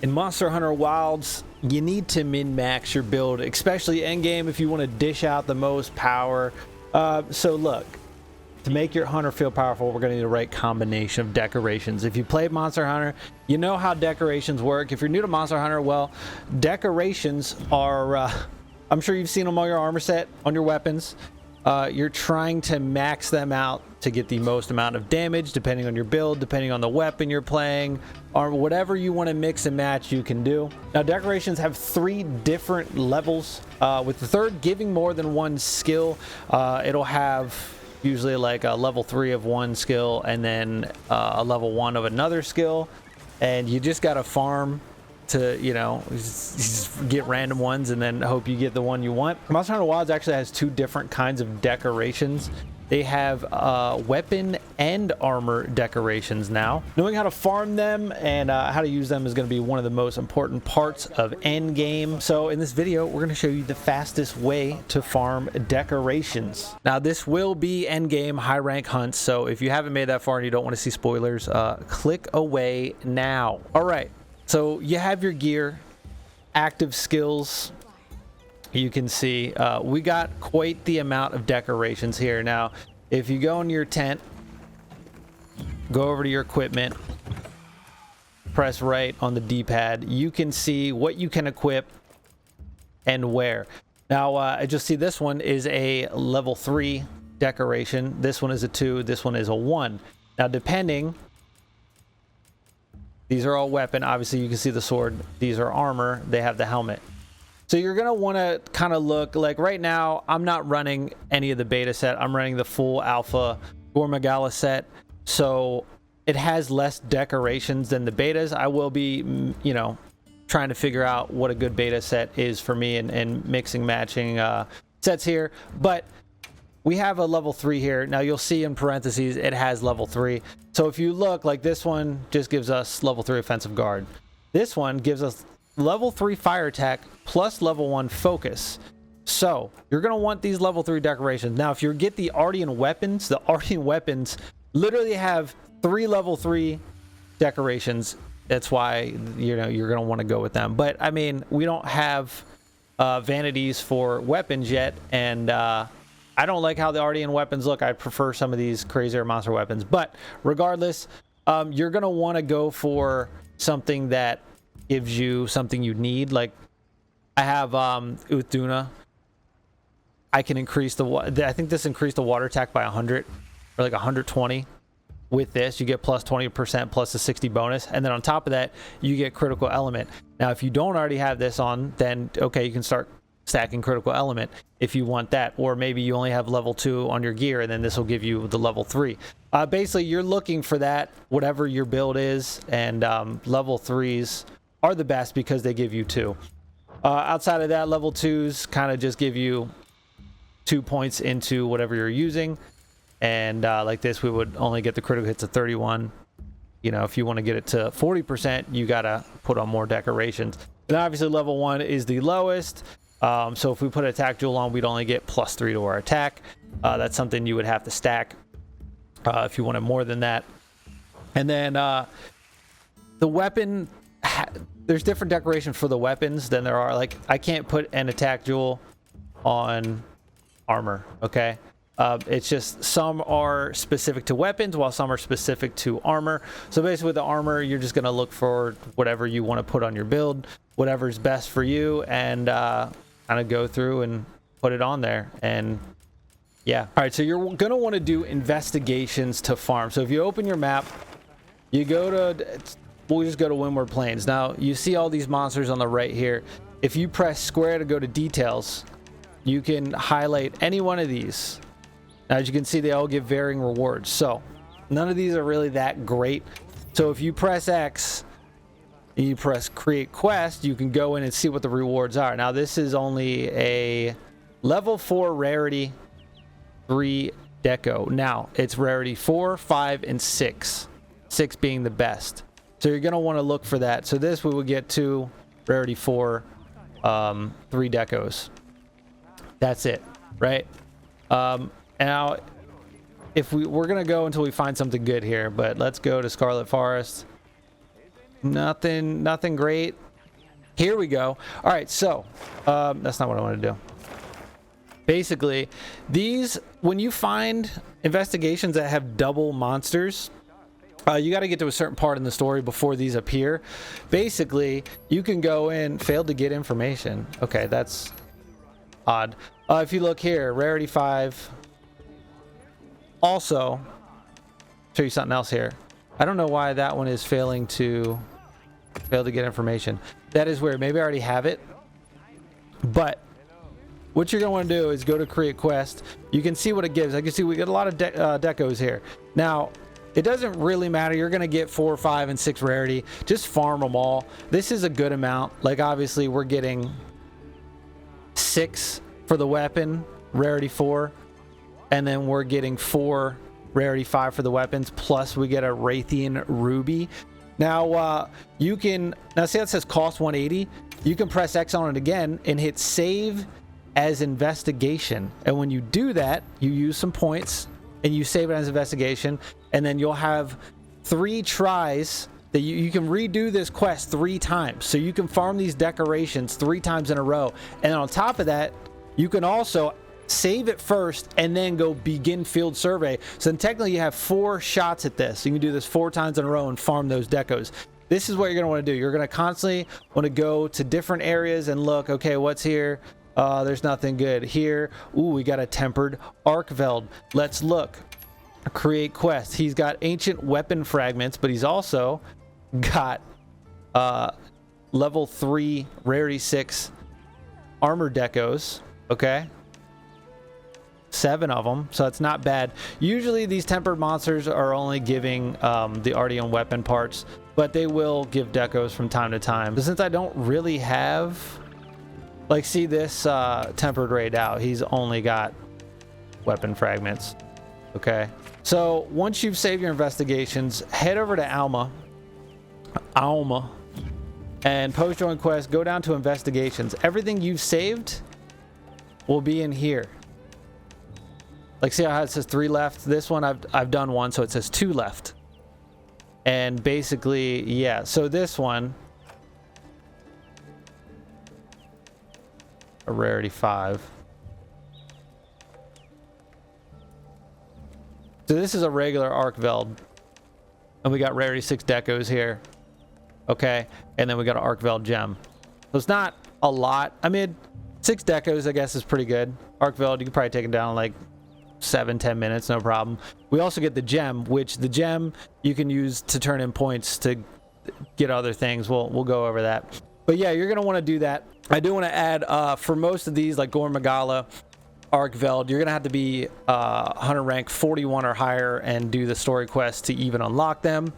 In Monster Hunter Wilds, you need to min-max your build, especially endgame if you want to dish out the most power. So look, to make your hunter feel powerful, we're going to need the right combination of decorations. If you played Monster Hunter, you know how decorations work. If you're new to Monster Hunter, well, decorations are, I'm sure you've seen them on your armor set, on your weapons. You're trying to max them out to get the most amount of damage, depending on your build, depending on the weapon you're playing, or whatever you want to mix and match, you can do. Now, decorations have 3 different levels, with the third giving more than one skill. It'll have usually like a level 3 of one skill and then a level 1 of another skill, and you just got to farm to, you know, just get random ones and then hope you get the one you want. Monster Hunter Wilds actually has 2 different kinds of decorations. They have weapon and armor decorations now. Knowing how to farm them and how to use them is going to be one of the most important parts of endgame. So in this video, we're going to show you the fastest way to farm decorations. Now, this will be endgame high rank hunts, so if you haven't made that far and you don't want to see spoilers, click away now. All right, so you have your gear, active skills. You can see we got quite the amount of decorations here. Now, if you go into your tent, go over to your equipment, press right on the D-pad, you can see what you can equip and where. Now, I just see this one is a level 3 decoration. This one is a 2. This one is a 1. Now, depending, these are all weapon. Obviously, you can see the sword. These are armor. They have the helmet. So you're going to want to kind of look like right now, I'm not running any of the beta set. I'm running the full alpha Gormagala set. So it has less decorations than the betas. I will be, you know, trying to figure out what a good beta set is for me and mixing, matching sets here. But we have a level 3 here. Now you'll see in parentheses, it has level 3. So if you look, like this one just gives us level 3 offensive guard. This one gives us level 3 fire attack plus level 1 focus. So you're going to want these level 3 decorations. Now, if you get the Ardian weapons, the Ardian weapons literally have 3 level 3 decorations. That's why, you know, you're going to want to go with them. But I mean, we don't have vanities for weapons yet, and I don't like how the Ardian weapons look. I prefer some of these crazier monster weapons. But regardless, you're going to want to go for something that gives you something you need. Like I have Uthduna. I can increase I think this increased the water attack by 100 or like 120. With this, you get plus 20% plus a 60 bonus, and then on top of that, you get critical element. Now, if you don't already have this on, then okay, you can start stacking critical element if you want that, or maybe you only have level 2 on your gear, and then this will give you the level 3. Basically, you're looking for that, whatever your build is, and level 3s are the best because they give you 2. Outside of that, level 2s kind of just give you 2 points into whatever you're using. And like this, we would only get the critical hits of 31. You know, if you want to get it to 40%, you got to put on more decorations. And obviously, level 1 is the lowest. So if we put attack jewel on, we'd only get plus 3 to our attack. That's something you would have to stack if you wanted more than that. And then the weapon, there's different decorations for the weapons than there are. Like, I can't put an attack jewel on armor, okay? It's just some are specific to weapons while some are specific to armor. So basically with the armor, you're just going to look for whatever you want to put on your build, whatever's best for you, and kind of go through and put it on there. And yeah. All right, so you're going to want to do investigations to farm. So if you open your map, you go to, we'll just go to Windward Plains. Now you see all these monsters on the right here. If you press square to go to details, you can highlight any one of these. As you can see, they all give varying rewards. So none of these are really that great. So if you press X and you press create quest, you can go in and see what the rewards are. Now this is only a level 4 rarity 3 deco. Now it's rarity 4, 5, and 6. 6 being the best. So you're going to want to look for that. So this we will get to rarity 4, 3 decos. That's it, right? Now, if we're going to go until we find something good here, but let's go to Scarlet Forest. Nothing great. Here we go. All right, so that's not what I want to do. Basically, these, when you find investigations that have double monsters, you got to get to a certain part in the story before these appear. Basically, you can go in, failed to get information. Okay, that's odd. If you look here, rarity 5. Also, show you something else here. I don't know why that one is fail to get information. That is weird. Maybe I already have it. But what you're going to want to do is go to create quest. You can see what it gives. I can see we get a lot of decos here. Now, it doesn't really matter. You're going to get 4, 5, and 6 rarity. Just farm them all. This is a good amount. Like, obviously, we're getting 6 for the weapon, rarity 4. And then we're getting 4, rarity 5 for the weapons. Plus, we get a Raytheon Ruby. Now, you can... Now, see how it says cost 180? You can press X on it again and hit save as investigation. And when you do that, you use some points and you save it as investigation. And then you'll have 3 tries that you can redo this quest 3 times. So you can farm these decorations 3 times in a row. And on top of that, you can also save it first and then go begin field survey. So then technically you have 4 shots at this. You can do this 4 times in a row and farm those decos. This is what you're going to want to do. You're going to constantly want to go to different areas and look, okay, what's here? There's nothing good here. Ooh, we got a tempered Arkveld. Let's look. Create quest. He's got ancient weapon fragments, but he's also got level 3 rarity 6 armor decos. Okay, 7 of them, so it's not bad. Usually these tempered monsters are only giving the Ardeon weapon parts, but they will give decos from time to time. But since I don't really have, like, see this tempered raid out, he's only got weapon fragments. Okay, so once you've saved your investigations, head over to Alma, and post join quest. Go down to investigations. Everything you've saved will be in here. Like, see how it says 3 left? This one I've done 1, so it says 2 left. And basically, yeah, so this one, a rarity 5. So this is a regular Arkveld, and we got rarity 6 decos here. Okay, and then we got an Arkveld gem. So it's not a lot. I mean, 6 decos, I guess, is pretty good. Arkveld, you can probably take it down in like 7-10 minutes, no problem. We also get the gem, which the gem you can use to turn in points to get other things. We'll go over that. But yeah, you're gonna want to do that. I do want to add for most of these, like Gorn Magala, Arkveld, you're gonna have to be hunter rank 41 or higher and do the story quest to even unlock them.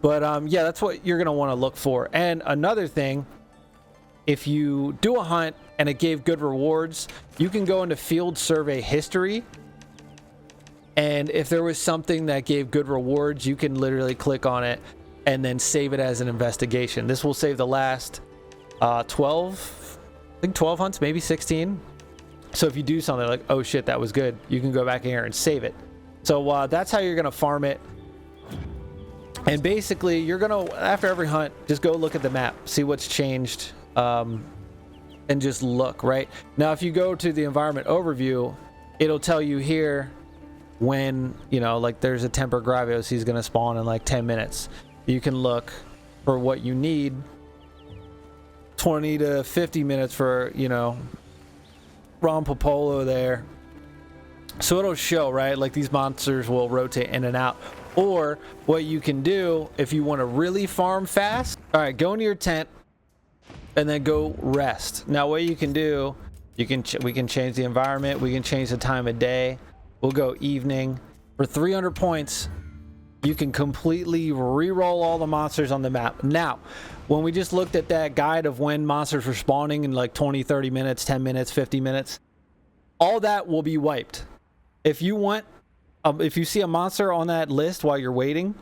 But yeah, that's what you're gonna want to look for. And another thing, if you do a hunt and it gave good rewards, you can go into field survey history, and if there was something that gave good rewards, you can literally click on it and then save it as an investigation. This will save the last 12, I think 12 hunts, maybe 16. So if you do something like, oh shit, that was good, you can go back in here and save it. So that's how you're gonna farm it. And basically, you're gonna, after every hunt, just go look at the map, see what's changed, and just look, right? Now, if you go to the environment overview, it'll tell you here when, you know, like there's a Temper Gravios, he's gonna spawn in like 10 minutes. You can look for what you need. 20 to 50 minutes for, you know, Rompopolo there. So it'll show, right? Like these monsters will rotate in and out. Or what you can do if you want to really farm fast, all right, go into your tent and then go rest. Now what you can do, we can change the environment, we can change the time of day. We'll go evening. For 300 points, you can completely re-roll all the monsters on the map. Now, when we just looked at that guide of when monsters were spawning in like 20, 30 minutes, 10 minutes, 50 minutes, all that will be wiped. If you want, if you see a monster on that list while you're waiting,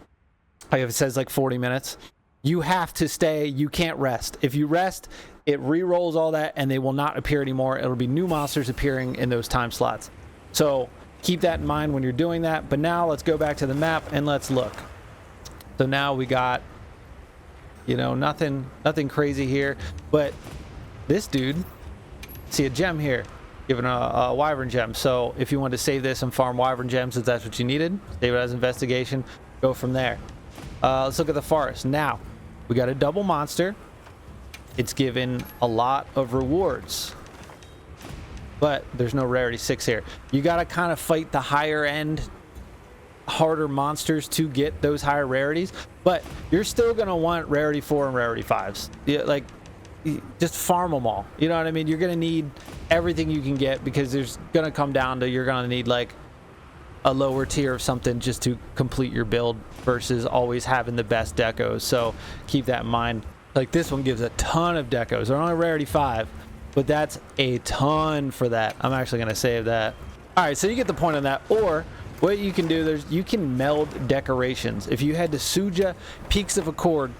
like if it says like 40 minutes, you have to stay. You can't rest. If you rest, it re-rolls all that and they will not appear anymore. It'll be new monsters appearing in those time slots. So keep that in mind when you're doing that. But now let's go back to the map and let's look. So now we got You know, nothing crazy here. But this dude, see a gem here, given a wyvern gem. So if you want to save this and farm wyvern gems, if that's what you needed, save it as investigation, go from there. Let's look at the forest. Now, we got a double monster. It's given a lot of rewards, but there's no rarity 6 here. You got to kind of fight the higher end, harder monsters to get those higher rarities, but you're still going to want rarity 4 and rarity 5s. Yeah, like, just farm them all. You know what I mean? You're going to need everything you can get, because there's going to come down to you're going to need like a lower tier of something just to complete your build versus always having the best decos. So keep that in mind. Like this one gives a ton of decos. They're only rarity 5, but that's a ton for that. I'm actually going to save that. All right, so you get the point on that. Or what you can do, you can meld decorations. If you head to Suja, Peaks of Accord,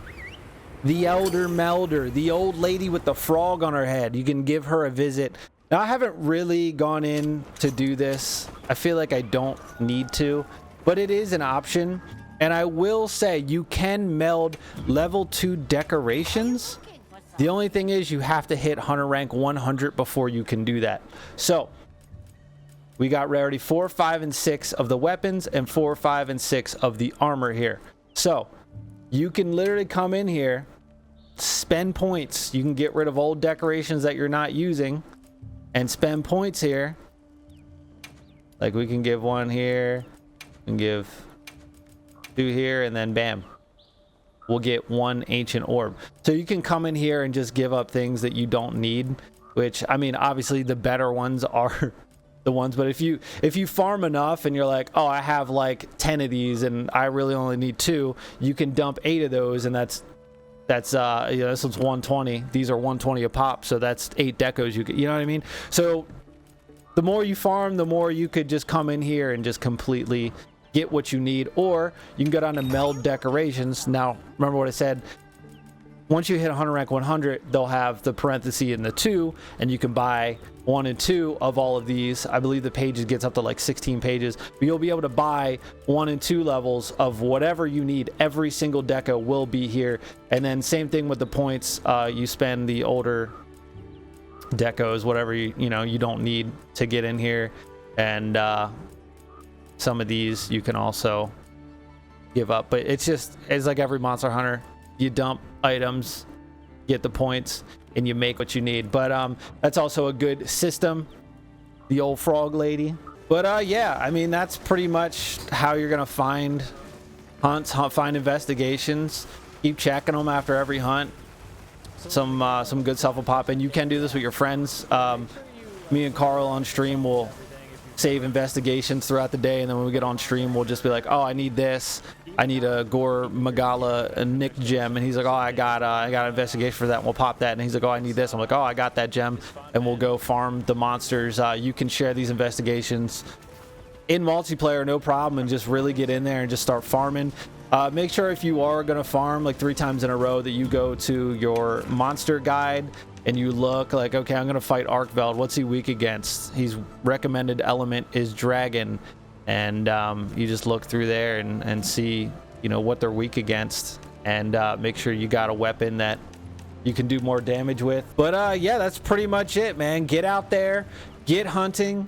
the Elder Melder, the old lady with the frog on her head, you can give her a visit. Now, I haven't really gone in to do this. I feel like I don't need to, but it is an option. And I will say you can meld level 2 decorations. The only thing is you have to hit hunter rank 100 before you can do that. So we got rarity 4, 5, and 6 of the weapons and 4, 5, and 6 of the armor here. So you can literally come in here, spend points. You can get rid of old decorations that you're not using and spend points here. Like we can give 1 here and give 2 here, and then bam, we'll get 1 ancient orb. So you can come in here and just give up things that you don't need, which, I mean, obviously the better ones are the ones, but if you farm enough and you're like, oh, I have like 10 of these and I really only need 2, you can dump 8 of those, and that's you know, this one's 120. These are 120 a pop, so that's 8 decos you could, you know what I mean? So the more you farm, the more you could just come in here and just completely get what you need. Or you can go down to meld decorations. Now, remember what I said, once you hit hunter rank 100, they'll have the parenthesis and the 2, and you can buy 1 and 2 of all of these. I believe the pages gets up to like 16 pages, but you'll be able to buy 1 and 2 levels of whatever you need. Every single deco will be here. And then same thing with the points. You spend the older decos, whatever you know you don't need to get in here. And some of these you can also give up, but it's like every Monster Hunter, you dump items, get the points, and you make what you need. But that's also a good system, the old frog lady. But yeah, I mean, that's pretty much how you're gonna find hunts, find investigations. Keep checking them after every hunt. Some good stuff will pop in. You can do this with your friends. Me and Carl on stream will save investigations throughout the day, and then when we get on stream, we'll just be like, oh, I need this. I need a Gore Magala a Nick gem, and he's like, oh, I got an investigation for that, and we'll pop that. And he's like, oh, I need this. I'm like, oh, I got that gem, and we'll go farm the monsters. You can share these investigations in multiplayer, no problem, and just really get in there and just start farming. Make sure if you are gonna farm like 3 times in a row that you go to your monster guide and you look like, okay, I'm gonna fight Arkveld. What's he weak against? His recommended element is dragon, and you just look through there and see, you know, what they're weak against, and make sure you got a weapon that you can do more damage with. But yeah, that's pretty much it, man. Get out there, get hunting,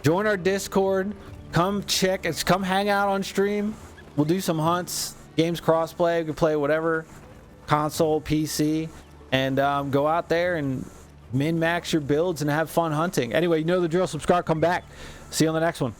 join our Discord, come hang out on stream. We'll do some hunts, games crossplay. We can play whatever, console, PC, and go out there and min-max your builds and have fun hunting. Anyway, you know the drill. Subscribe, come back. See you on the next one.